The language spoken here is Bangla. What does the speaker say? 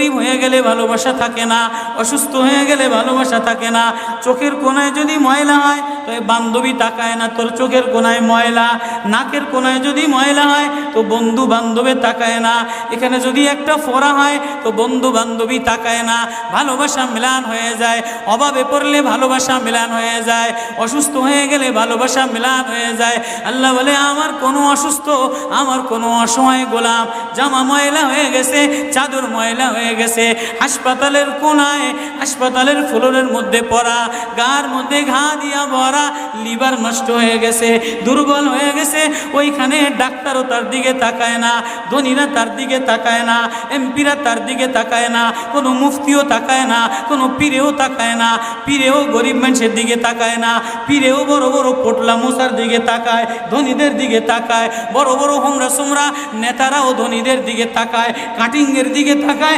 গরিব হয়ে গেলে ভালোবাসা থাকে না, অসুস্থ হয়ে গেলে ভালোবাসা থাকে না। চোখের কোণায় যদি ময়লা হয় তো বান্ধবী তাকায় না তোর চোখের কোণায় ময়লা, নাকের কোণায় যদি ময়লা হয় তো বন্ধু বান্ধবে তাকায় না, এখানে যদি একটা ফোড়া হয় তো বন্ধু বান্ধবী তাকায় না। ভালোবাসা মিলান হয়ে যায়, অভাবে পড়লে ভালোবাসা মিলান হয়ে যায়, অসুস্থ হয়ে গেলে ভালোবাসা মিলান হয়ে যায়। আল্লাহ বলে আমার কোনো অসুস্থ, আমার কোনো অসহায় গোলাম জামা ময়লা হয়ে গেছে, চাদর ময়লা হয়ে গেছে, হাসপাতালের কোণায় হাসপাতালের ফ্লোরের মধ্যে পড়া, গার মধ্যে ঘা দিয়া ভরা, লিভার নষ্ট হয়ে গেছে, দুর্বল হয়ে গেছে, ওইখানে ডাক্তারও তার দিকে তাকায় না, ধনীরা তার দিকে তাকায় না, এমপিরা তার দিকে তাকায় না, কোনো মুফতিও তাকায় না, কোনো পীরেও তাকায় না, পীরেও গরিব মানুষের দিকে তাকায় না, পীরেও বড় বড় পোটলা মশার দিকে তাকায়, ধনীদের দিকে তাকায়, বড় বড় হোমরা সোমরা নেতারাও ধনীদের দিকে তাকায়, কাটিংয়ের দিকে তাকায়।